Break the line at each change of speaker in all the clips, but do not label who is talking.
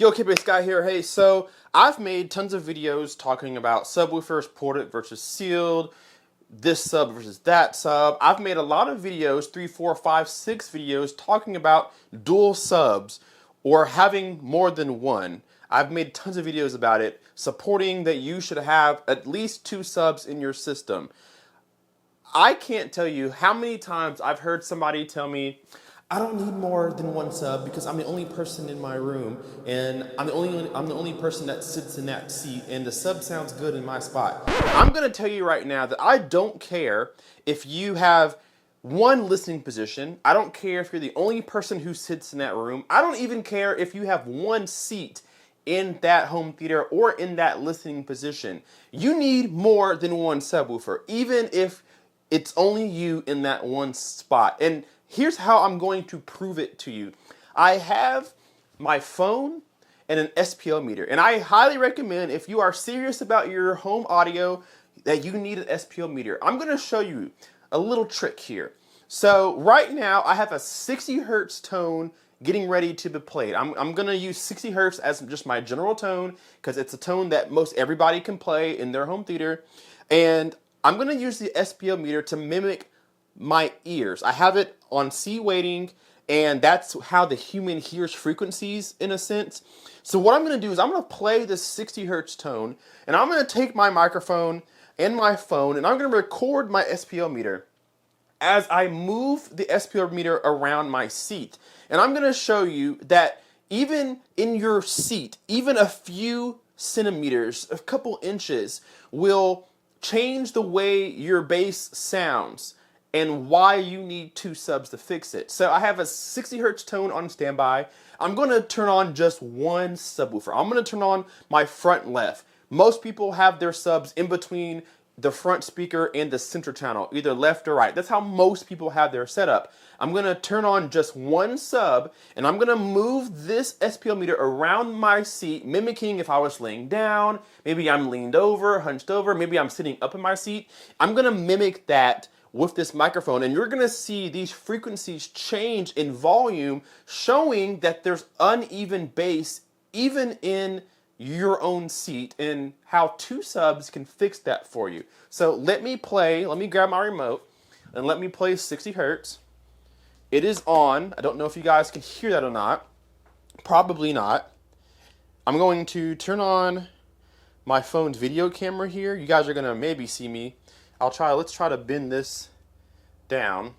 Yo, K-Base Guy here. Hey, so I've made tons of videos talking about subwoofers, ported versus sealed, this sub versus that sub. I've made a lot of videos, 3, 4, 5, 6 videos talking about dual subs or having more than one. I've made tons of videos about it, supporting that you should have at least 2 subs in your system. I can't tell you how many times I've heard somebody tell me, I don't need more than 1 sub because I'm the only person in my room and I'm the only person that sits in that seat and the sub sounds good in my spot. I'm gonna tell you right now that I don't care if you have 1 listening position. I don't care if you're the only person who sits in that room. I don't even care if you have 1 seat in that home theater or in that listening position. You need more than 1 subwoofer, even if it's only you in that 1 spot. And here's how I'm going to prove it to you. I have my phone and an SPL meter, and I highly recommend, if you are serious about your home audio, that you need an SPL meter. I'm going to show you a little trick here. So right now I have a 60 hertz tone getting ready to be played. I'm going to use 60 hertz as just my general tone because it's a tone that most everybody can play in their home theater. And I'm going to use the SPL meter to mimic my ears. I have it on C weighting, and that's how the human hears frequencies in a sense. So what I'm going to do is I'm going to play this 60 hertz tone, and I'm going to take my microphone and my phone, and I'm going to record my SPL meter as I move the SPL meter around my seat. And I'm going to show you that even in your seat, even a few centimeters, a couple inches, will change the way your bass sounds and why you need 2 subs to fix it. So I have a 60 hertz tone on standby. I'm going to turn on just 1 subwoofer. I'm going to turn on my front left. Most people have their subs in between the front speaker and the center channel, either left or right. That's how most people have their setup. I'm going to turn on just 1 sub, and I'm going to move this SPL meter around my seat, mimicking if I was laying down. Maybe I'm leaned over, hunched over. Maybe I'm sitting up in my seat. I'm going to mimic that with this microphone, and you're going to see these frequencies change in volume, showing that there's uneven bass even in your own seat, and how 2 subs can fix that for you. So let me grab my remote and let me play 60 hertz. It is on. I don't know if you guys can hear that or not. Probably not. I'm going to turn on my phone's video camera here. You guys are going to maybe see me. Let's try to bend this down.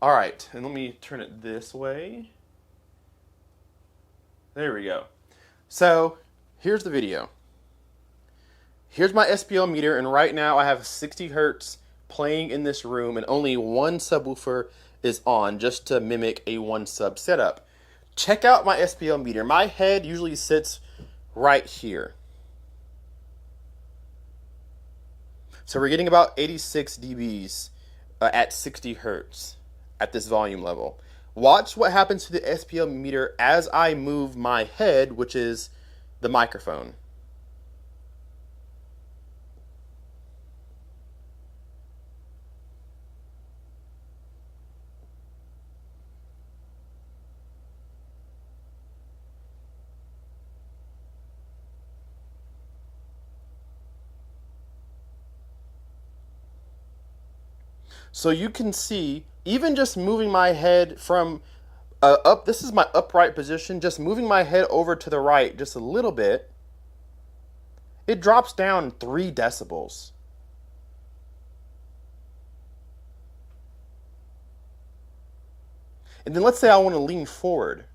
All right, and let me turn it this way. There we go. So here's the video. Here's my SPL meter, and right now I have 60 hertz playing in this room, and only 1 subwoofer is on, just to mimic a 1 sub setup. Check out my SPL meter. My head usually sits right here. So we're getting about 86 dBs at 60 hertz at this volume level. Watch what happens to the SPL meter as I move my head, which is the microphone. So you can see, even just moving my head from up, this is my upright position, just moving my head over to the right just a little bit, it drops down 3 decibels. And then let's say I want to lean forward.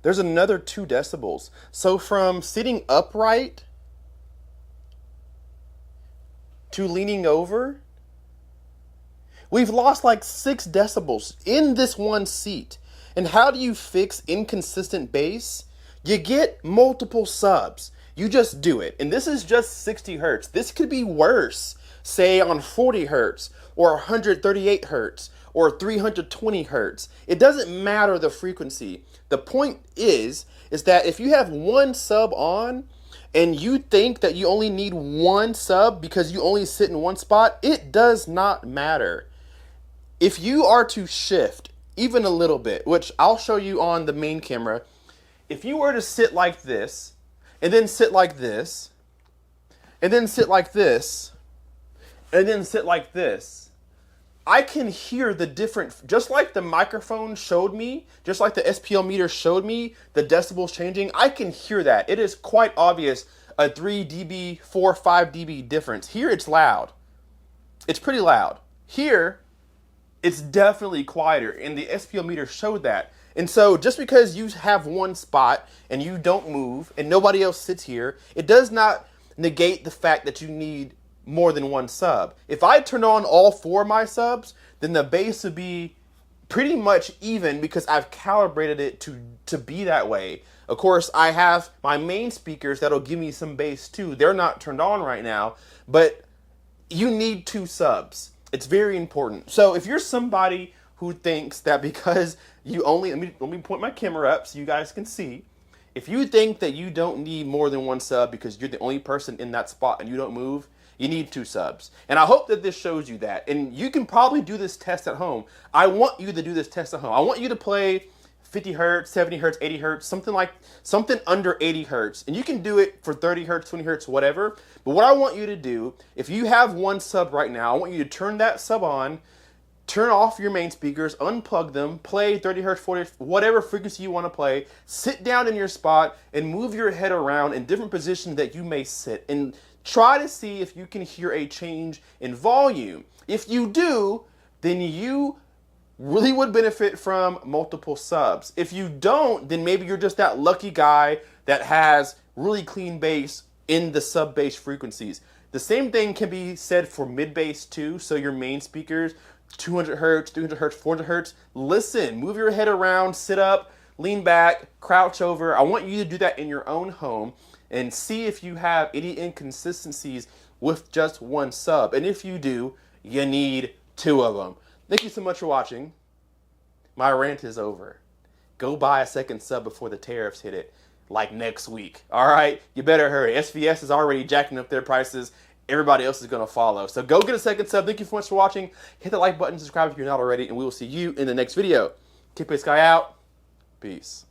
There's another 2 decibels. So from sitting upright to leaning over, we've lost like 6 decibels in this 1 seat. And how do you fix inconsistent bass? You get multiple subs. You just do it. And this is just 60 hertz. This could be worse, say on 40 hertz or 138 hertz or 320 hertz. It doesn't matter the frequency. The point is that if you have 1 sub on, and you think that you only need 1 sub because you only sit in 1 spot, it does not matter. If you are to shift even a little bit, which I'll show you on the main camera. If you were to sit like this, and then sit like this, and then sit like this, and then sit like this, I can hear the different, just like the microphone showed me, just like the SPL meter showed me, the decibels changing, I can hear that. It is quite obvious, a 3 dB, 4, 5 dB difference. Here it's loud. It's pretty loud. Here, it's definitely quieter, and the SPL meter showed that. And so just because you have one spot and you don't move and nobody else sits here, it does not negate the fact that you need more than one sub. If I turn on all 4 of my subs, then the bass would be pretty much even because I've calibrated it to be that way. Of course, I have my main speakers that'll give me some bass too. They're not turned on right now, but you need 2 subs. It's very important. So if you're somebody who thinks that because you only, let me point my camera up so you guys can see. If you think that you don't need more than 1 sub because you're the only person in that spot and you don't move, you need 2 subs. And I hope that this shows you that. And you can probably do this test at home. I want you to do this test at home. I want you to play 50 hertz, 70 hertz, 80 hertz, something under 80 hertz. And you can do it for 30 hertz, 20 hertz, whatever. But what I want you to do, if you have 1 sub right now, I want you to turn that sub on, turn off your main speakers, unplug them, play 30 hertz, 40 hertz, whatever frequency you want to play, sit down in your spot and move your head around in different positions that you may sit, and try to see if you can hear a change in volume. If you do, then you really would benefit from multiple subs. If you don't, then maybe you're just that lucky guy that has really clean bass in the sub bass frequencies. The same thing can be said for mid bass too, so your main speakers, 200 hertz, 300 hertz, 400 hertz. Listen, move your head around, sit up, lean back, crouch over. I want you to do that in your own home and see if you have any inconsistencies with just 1 sub. And if you do, you need 2 of them. Thank you so much for watching. My rant is over. Go buy a 2nd sub before the tariffs hit it, like next week. All right, you better hurry. SVS is already jacking up their prices. Everybody else is going to follow. So go get a 2nd sub. Thank you so much for watching. Hit the like button, subscribe if you're not already, and we will see you in the next video. Keep it sky out. Peace.